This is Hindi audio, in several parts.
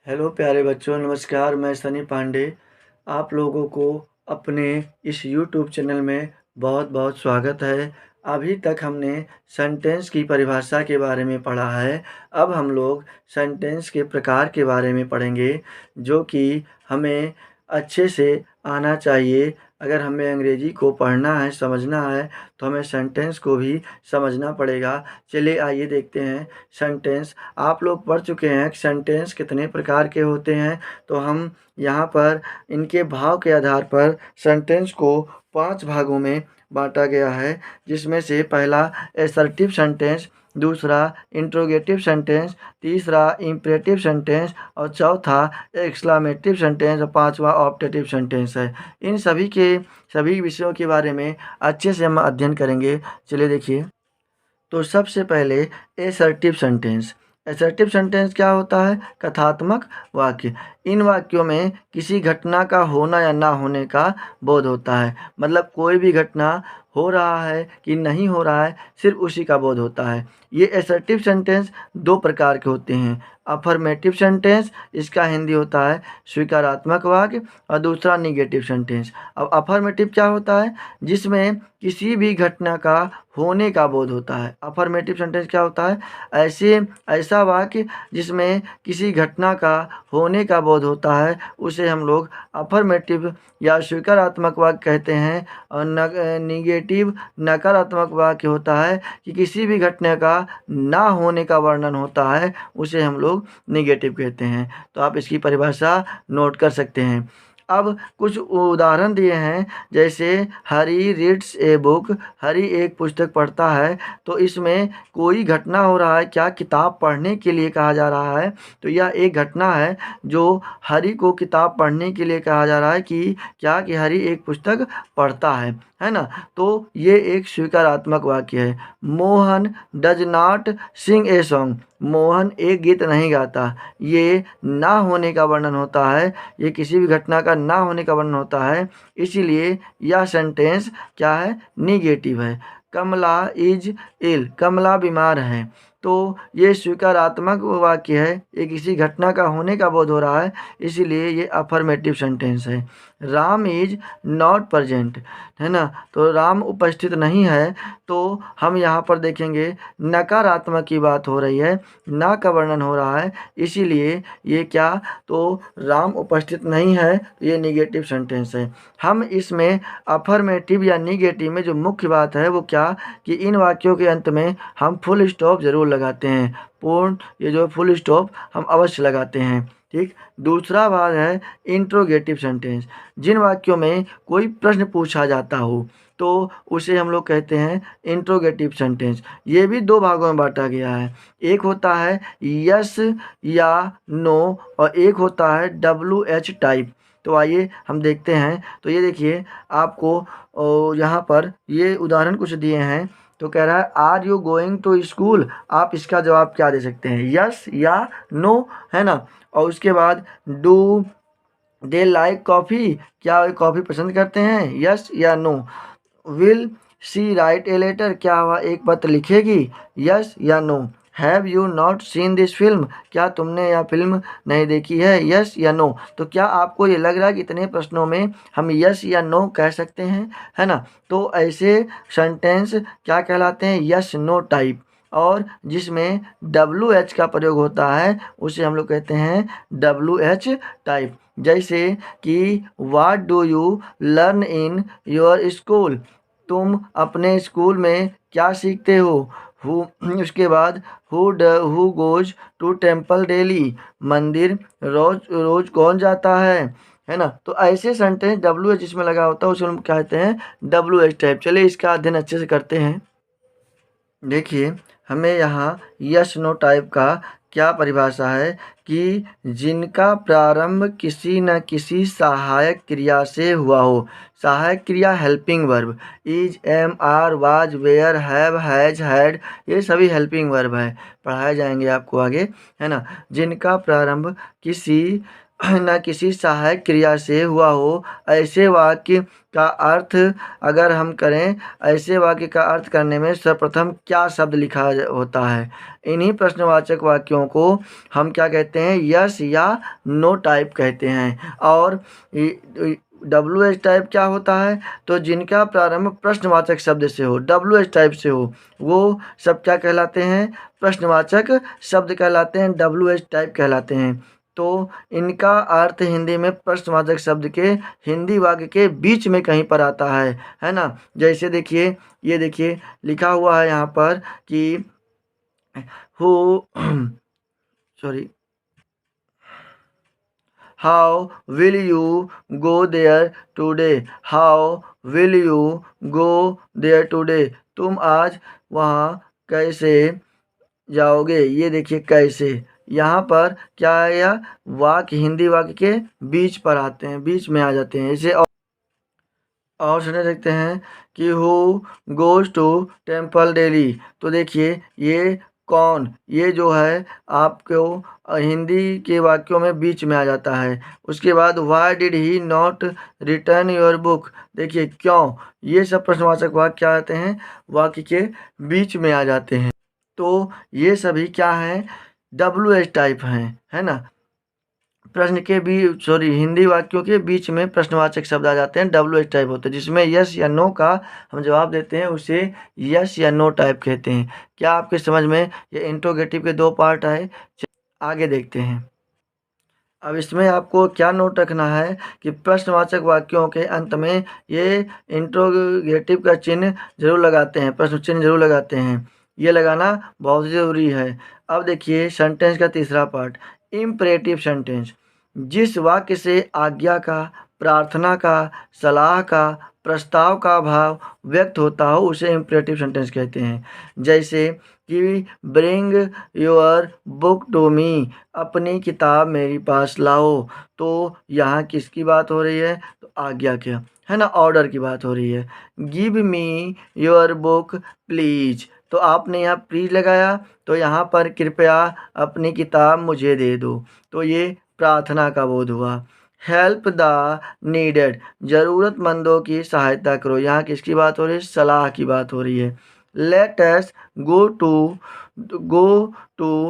हेलो प्यारे बच्चों, नमस्कार। मैं सनी पांडे आप लोगों को अपने इस यूट्यूब चैनल में बहुत बहुत स्वागत है। अभी तक हमने सेंटेंस की परिभाषा के बारे में पढ़ा है। अब हम लोग सेंटेंस के प्रकार के बारे में पढ़ेंगे, जो कि हमें अच्छे से आना चाहिए। अगर हमें अंग्रेजी को पढ़ना है, समझना है, तो हमें सेंटेंस को भी समझना पड़ेगा। चलिए आइए देखते हैं सेंटेंस। आप लोग पढ़ चुके हैं कि सेंटेंस कितने प्रकार के होते हैं, तो हम यहाँ पर इनके भाव के आधार पर सेंटेंस को 5 भागों में बांटा गया है, जिसमें से पहला असर्टिव सेंटेंस, दूसरा इंट्रोगेटिव सेंटेंस, तीसरा इम्परेटिव सेंटेंस और चौथा एक्सक्लामेटिव सेंटेंस और पांचवा ऑप्टेटिव सेंटेंस है। इन सभी विषयों के बारे में अच्छे से हम अध्ययन करेंगे। चलिए देखिए, तो सबसे पहले असर्टिव सेंटेंस। असर्टिव सेंटेंस क्या होता है? कथात्मक वाक्य। इन वाक्यों में किसी घटना का होना या ना होने का बोध होता है। मतलब कोई भी घटना हो रहा है कि नहीं हो रहा है, सिर्फ उसी का बोध होता है। ये असर्टिव सेंटेंस दो प्रकार के होते हैं। अफर्मेटिव सेंटेंस, इसका हिंदी होता है स्वीकारात्मक वाक्य, और दूसरा निगेटिव सेंटेंस। अब अफर्मेटिव क्या होता है? जिसमें किसी भी घटना का होने का बोध होता है। अफर्मेटिव सेंटेंस क्या होता है? ऐसा वाक्य जिसमें किसी घटना का होने का बोध होता है, उसे हम लोग अफर्मेटिव या स्वीकारात्मक वाक्य कहते हैं। और निगेटिव नकारात्मक वाक्य होता है कि किसी भी घटना का ना होने का वर्णन होता है, उसे हम लोग निगेटिव कहते हैं। तो आप इसकी परिभाषा नोट कर सकते हैं। अब कुछ उदाहरण दिए हैं, जैसे हरी रीड्स ए बुक। हरी एक पुस्तक पढ़ता है, तो इसमें कोई घटना हो रहा है। क्या किताब पढ़ने के लिए कहा जा रहा है? तो यह एक घटना है जो हरी को किताब पढ़ने के लिए कहा जा रहा है कि हरी एक पुस्तक पढ़ता है ना। तो ये एक स्वीकारात्मक वाक्य है। Mohan does not sing a song. Mohan एक गीत नहीं गाता। ये ना होने का वर्णन होता है, ये किसी भी घटना का ना होने का वर्णन होता है, इसीलिए यह सेंटेंस क्या है? निगेटिव है। कमला इज इल। कमला बीमार है। तो ये स्वीकारात्मक वाक्य है, ये किसी घटना का होने का बोध हो रहा है, इसीलिए ये अफर्मेटिव सेंटेंस है। राम इज नॉट प्रेजेंट, है ना। तो राम उपस्थित नहीं है, तो हम यहाँ पर देखेंगे नकारात्मक की बात हो रही है, ना का वर्णन हो रहा है, इसीलिए ये क्या? तो राम उपस्थित नहीं है, तो ये निगेटिव सेंटेंस है। हम इसमें अफर्मेटिव या निगेटिव में जो मुख्य बात है वो क्या, कि इन वाक्यों के अंत में हम फुल स्टॉप जरूर लगाते हैं। पूर्ण ये जो फुल स्टॉप हम अवश्य लगाते हैं। ठीक। दूसरा भाग है इंट्रोगेटिव सेंटेंस। जिन वाक्यों में कोई प्रश्न पूछा जाता हो, तो उसे हम लोग कहते हैं इंट्रोगेटिव सेंटेंस। ये भी दो भागों में बांटा गया है। एक होता है यस या नो, और एक होता है WH टाइप। तो आइए हम देखते हैं। तो ये देखिए, आपको यहाँ पर ये उदाहरण कुछ दिए हैं। तो कह रहा है are you going to school. आप इसका जवाब क्या दे सकते हैं? यस या नो, है ना। और उसके बाद डू दे लाइक कॉफ़ी। क्या वे कॉफ़ी पसंद करते हैं? यस या no. Will she write a letter. क्या वह एक पत्र लिखेगी? यस या no. Have you not seen this film. क्या तुमने यह फिल्म नहीं देखी है? यस या नो। तो क्या आपको ये लग रहा है कि इतने प्रश्नों में हम यस या नो कह सकते हैं, है ना। तो ऐसे सेंटेंस क्या कहलाते हैं? Yes no type. और जिसमें WH का प्रयोग होता है, उसे हम लोग कहते हैं WH टाइप। जैसे कि what do you learn in your school. तुम अपने स्कूल में क्या सीखते हो? हु उसके बाद who goes to temple daily. मंदिर रोज रोज कौन जाता है ना। तो ऐसे सेंटेंस WH जिसमें लगा होता है, उसे हम कहते हैं WH टाइप। चलिए इसका अध्ययन अच्छे से करते हैं। देखिए, हमें यहाँ यस नो टाइप का क्या परिभाषा है, कि जिनका प्रारंभ किसी न किसी सहायक क्रिया से हुआ हो। सहायक क्रिया helping verb, is, am, are, was, were, have, has, had, ये सभी हेल्पिंग वर्ब है। पढ़ाए जाएंगे आपको आगे, है ना। जिनका प्रारंभ किसी न किसी सहायक क्रिया से हुआ हो, ऐसे वाक्य का अर्थ अगर हम करें, ऐसे वाक्य का अर्थ करने में सर्वप्रथम क्या शब्द लिखा होता है। इन्हीं प्रश्नवाचक वाक्यों को हम क्या कहते हैं, यस या नो टाइप कहते हैं। और WH टाइप क्या होता है, तो जिनका प्रारंभ प्रश्नवाचक शब्द से हो, WH टाइप से हो, वो सब क्या कहलाते हैं, प्रश्नवाचक शब्द कहलाते हैं, WH टाइप कहलाते हैं। तो इनका अर्थ हिंदी में प्रश्नवाचक शब्द के हिंदी वाक्य के बीच में कहीं पर आता है ना। जैसे देखिए, ये देखिए लिखा हुआ है यहाँ पर कि who sorry, how will you go there today, how will you go there today, तुम आज वहाँ कैसे जाओगे। ये देखिए कैसे, यहाँ पर क्या है, यह वाक्य हिंदी वाक्य के बीच पर आते हैं, बीच में आ जाते हैं। इसे और सुने देखते हैं कि who goes to temple daily, तो देखिए ये कौन, ये जो है आपको हिंदी के वाक्यों में बीच में आ जाता है। उसके बाद why did he not return your book, देखिए क्यों, ये सब प्रश्नवाचक वाक्य क्या आते हैं, वाक्य के बीच में आ जाते हैं। तो ये सभी क्या हैं, WH टाइप हैं, है ना। प्रश्न के भी हिंदी वाक्यों के बीच में प्रश्नवाचक शब्द आ जाते हैं, WH टाइप होते हैं, जिसमें यस या नो का हम जवाब देते हैं, उसे यस या नो टाइप कहते हैं। क्या आपके समझ में ये इंट्रोगेटिव के 2 पार्ट आए। आगे देखते हैं। अब इसमें आपको क्या नोट रखना है कि प्रश्नवाचक वाक्यों के अंत में ये इंट्रोगेटिव का चिन्ह जरूर लगाते हैं, प्रश्न चिन्ह जरूर लगाते हैं, ये लगाना बहुत ज़रूरी है। अब देखिए सेंटेंस का तीसरा पार्ट, इम्परेटिव सेंटेंस। जिस वाक्य से आज्ञा का, प्रार्थना का, सलाह का, प्रस्ताव का भाव व्यक्त होता हो, उसे इम्परेटिव सेंटेंस कहते हैं। जैसे कि bring your book to me, अपनी किताब मेरे पास लाओ, तो यहाँ किसकी बात हो रही है, तो आज्ञा क्या है ना, ऑर्डर की बात हो रही है। Give me your book please, तो आपने यहाँ प्लीज लगाया, तो यहाँ पर कृपया अपनी किताब मुझे दे दो, तो ये प्रार्थना का बोध हुआ। हेल्प द नीडेड, ज़रूरतमंदों की सहायता करो, यहाँ किसकी बात हो रही है, सलाह की बात हो रही है। Let us go to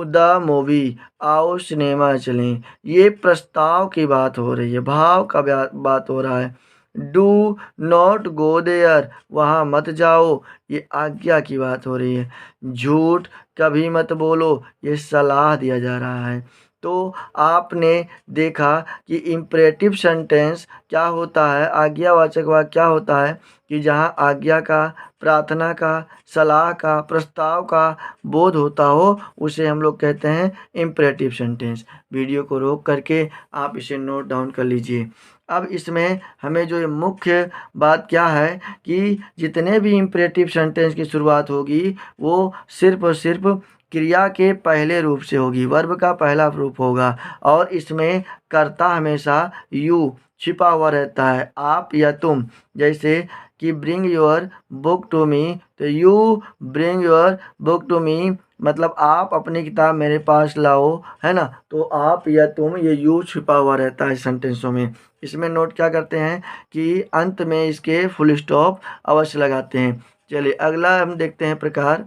the movie, आओ सिनेमा चलें, ये प्रस्ताव की बात हो रही है, भाव का बात हो रहा है। डू नॉट गो देयर, वहाँ मत जाओ, ये आज्ञा की बात हो रही है। झूठ कभी मत बोलो, ये सलाह दिया जा रहा है। तो आपने देखा कि इम्परेटिव सेंटेंस क्या होता है, आज्ञावाचक वाक्य क्या होता है, कि जहाँ आज्ञा का, प्रार्थना का, सलाह का, प्रस्ताव का बोध होता हो, उसे हम लोग कहते हैं इम्परेटिव सेंटेंस। वीडियो को रोक करके आप इसे नोट डाउन कर लीजिए। अब इसमें हमें जो मुख्य बात क्या है कि जितने भी इम्परेटिव सेंटेंस की शुरुआत होगी वो सिर्फ और सिर्फ क्रिया के पहले रूप से होगी, वर्ब का पहला रूप होगा, और इसमें कर्ता हमेशा यू छिपा हुआ रहता है, आप या तुम। जैसे कि bring your book to me, तो you bring your book to me मतलब आप अपनी किताब मेरे पास लाओ, है ना। तो आप या तुम, ये यू छिपा हुआ रहता है सेंटेंसों में। इसमें नोट क्या करते हैं कि अंत में इसके फुल स्टॉप अवश्य लगाते हैं। चलिए अगला हम देखते हैं प्रकार,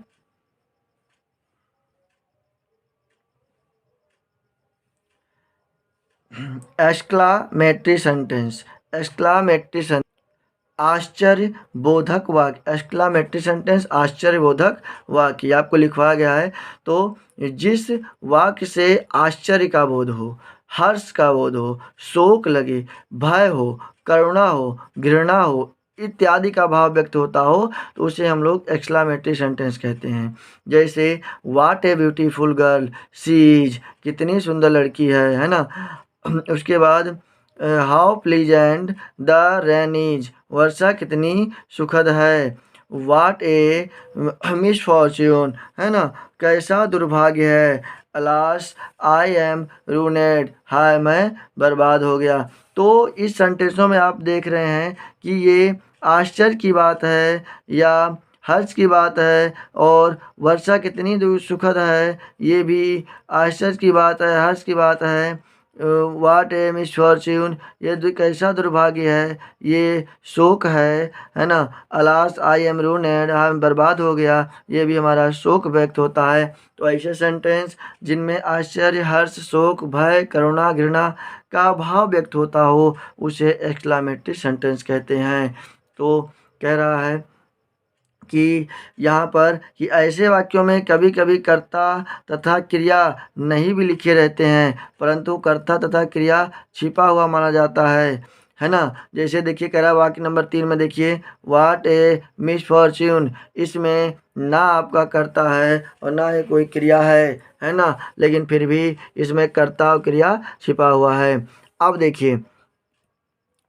एक्सक्लामेटरी सेंटेंस। एक्सक्लामेटरी सेंटेंस आश्चर्य बोधक वाक्य, एक्सक्लामेटरी सेंटेंस आश्चर्यबोधक वाक्य आपको लिखवाया गया है। तो जिस वाक्य से आश्चर्य का बोध हो, हर्ष का बोध हो, शोक लगे, भय हो, करुणा हो, घृणा हो इत्यादि का भाव व्यक्त होता हो, तो उसे हम लोग एक्सक्लामेटरी सेंटेंस कहते हैं। जैसे what a beautiful girl she is, कितनी सुंदर लड़की है ना। उसके बाद how pleasant the rain is, वर्षा कितनी सुखद है। वाट ए मिसफॉर्च्यून, है ना, कैसा दुर्भाग्य है। अलास आई एम रूनेड, हाय मैं बर्बाद हो गया। तो इस सेंटेंसों में आप देख रहे हैं कि ये आश्चर्य की बात है या हर्ष की बात है, और वर्षा कितनी सुखद है ये भी आश्चर्य की बात है, हर्ष की बात है। वाट ए मिसफॉर्च्यून, ये कैसा दुर्भाग्य है, ये शोक है ना। अलास आई एम रूनेड, हम बर्बाद हो गया, ये भी हमारा शोक व्यक्त होता है। तो ऐसे सेंटेंस जिनमें आश्चर्य, हर्ष, शोक, भय, करुणा, घृणा का भाव व्यक्त होता हो उसे एक्सक्लामेटरी सेंटेंस कहते हैं। तो कह रहा है कि यहाँ पर कि ऐसे वाक्यों में कभी कभी कर्ता तथा क्रिया नहीं भी लिखे रहते हैं, परंतु कर्ता तथा क्रिया छिपा हुआ माना जाता है ना। जैसे देखिए कह रहा है वाक्य नंबर 3 में, देखिए वाट ए मिसफॉर्च्यून, इसमें ना आपका कर्ता है और ना ही कोई क्रिया है ना, लेकिन फिर भी इसमें कर्ता और क्रिया छिपा हुआ है। अब देखिए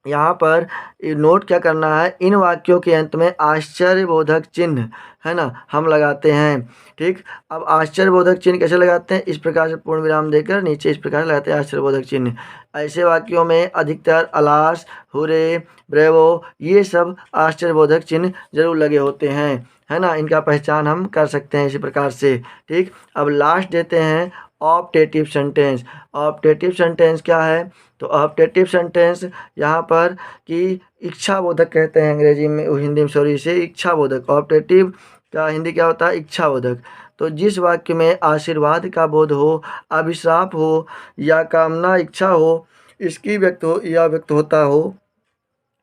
यहाँ पर नोट क्या करना है, इन वाक्यों के अंत में आश्चर्यबोधक चिन्ह है ना हम लगाते हैं। ठीक, अब आश्चर्यबोधक चिन्ह कैसे लगाते हैं, इस प्रकार से पूर्ण विराम देकर नीचे इस प्रकार से लगाते हैं आश्चर्यबोधक चिन्ह। ऐसे वाक्यों में अधिकतर अलास, हुरे, ब्रेवो, ये सब आश्चर्यबोधक चिन्ह जरूर लगे होते हैं, है ना। इनका पहचान हम कर सकते हैं इसी प्रकार से। ठीक, अब लास्ट देते हैं ऑप्टेटिव सेंटेंस। ऑप्टेटिव सेंटेंस क्या है, तो ऑप्टेटिव सेंटेंस यहाँ पर कि इच्छाबोधक कहते हैं अंग्रेजी में, हिंदी में सॉरी इसे इच्छाबोधक। ऑप्टेटिव का हिंदी क्या होता है, इच्छाबोधक। तो जिस वाक्य में आशीर्वाद का बोध हो, अभिश्राप हो या कामना इच्छा हो, इसकी व्यक्त होता हो,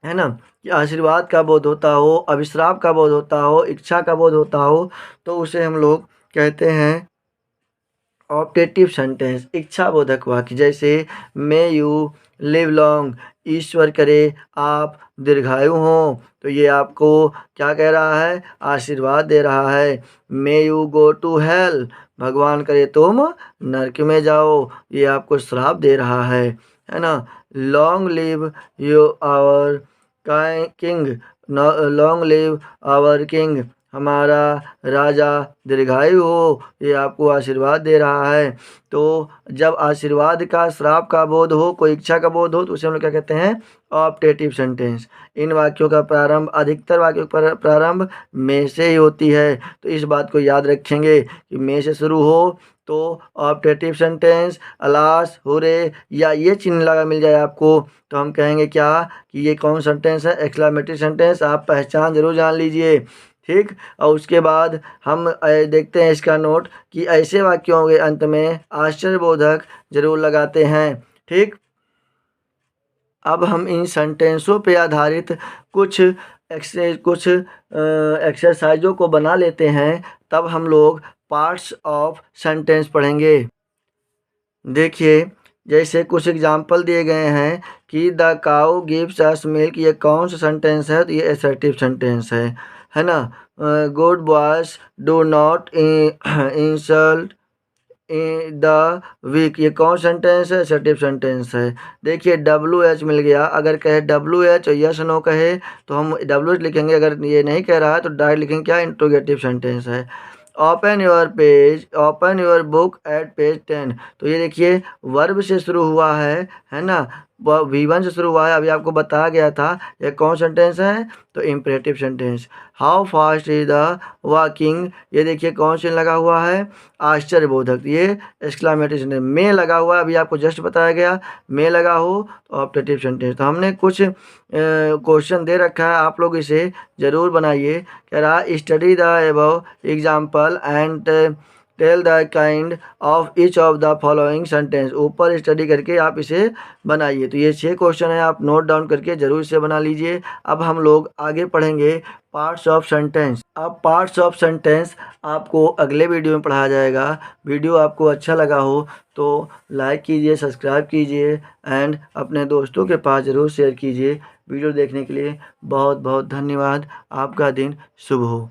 है ना, कि आशीर्वाद का बोध होता हो, अभिश्राप का बोध होता हो, इच्छा का बोध होता हो, तो उसे हम लोग कहते हैं ऑप्टेटिव सेंटेंस, इच्छाबोधक वाक्य। जैसे मे यू लिव लॉन्ग, ईश्वर करे आप दीर्घायु हों, तो ये आपको क्या कह रहा है, आशीर्वाद दे रहा है। May you go to hell, भगवान करे तुम नरक में जाओ, ये आपको श्राप दे रहा है ना। Long live you our king, long live our king, हमारा राजा दीर्घायु हो, ये आपको आशीर्वाद दे रहा है। तो जब आशीर्वाद का, श्राप का बोध हो, कोई इच्छा का बोध हो, तो उसे हम लोग क्या कहते हैं, ऑप्टेटिव सेंटेंस। इन वाक्यों का प्रारंभ, अधिकतर वाक्यों का प्रारंभ में से ही होती है, तो इस बात को याद रखेंगे कि में से शुरू हो तो ऑप्टेटिव सेंटेंस, अलास, हुरे या ये चिन्ह लगा मिल जाए आपको, तो हम कहेंगे क्या कि ये कौन सेंटेंस है, एक्सक्लेमेटरी सेंटेंस। आप पहचान जरूर जान लीजिए। ठीक, और उसके बाद हम देखते हैं इसका नोट कि ऐसे वाक्यों के अंत में आश्चर्यबोधक जरूर लगाते हैं। ठीक, अब हम इन सेंटेंसों पे आधारित कुछ एक्सरसाइजों को बना लेते हैं, तब हम लोग पार्ट्स ऑफ सेंटेंस पढ़ेंगे। देखिए जैसे कुछ एग्जाम्पल दिए गए हैं कि the cow gives us milk, ये कौन सा सेंटेंस है, तो ये असर्टिव सेंटेंस है ना। Good boys do not insult the weak, ये कौन सेंटेंस है, असर्टिव सेंटेंस है। देखिए WH मिल गया, अगर कहे WH और यस नो कहे तो हम WH लिखेंगे, अगर ये नहीं कह रहा है तो डायरेक्ट लिखेंगे क्या, इंट्रोगेटिव सेंटेंस है। Open your page, open your book at page 10, तो ये देखिए वर्ब से शुरू हुआ है ना, V1 से शुरू हुआ है, अभी आपको बताया गया था। ये कौन सेंटेंस है, तो imperative sentence. How fast is the walking, ये देखिए कौन से लगा हुआ है, आश्चर्यबोधक, ये एक्सक्लामेटरी सेंटेंस। में लगा हुआ है, अभी आपको जस्ट बताया गया, में लगा हो तो ऑप्टेटिव सेंटेंस। तो हमने कुछ क्वेश्चन दे रखा है, आप लोग इसे ज़रूर बनाइए। कह रहा study the above example and tell the kind of each of the following sentence, ऊपर स्टडी करके आप इसे बनाइए। तो ये 6 क्वेश्चन है, आप नोट डाउन करके जरूर इसे बना लीजिए। अब हम लोग आगे पढ़ेंगे पार्ट्स ऑफ सेंटेंस। अब पार्ट्स ऑफ सेंटेंस आपको अगले वीडियो में पढ़ाया जाएगा। वीडियो आपको अच्छा लगा हो तो लाइक कीजिए, सब्सक्राइब कीजिए एंड अपने दोस्तों के पास ज़रूर शेयर कीजिए। वीडियो देखने के लिए बहुत बहुत धन्यवाद। आपका दिन शुभ हो।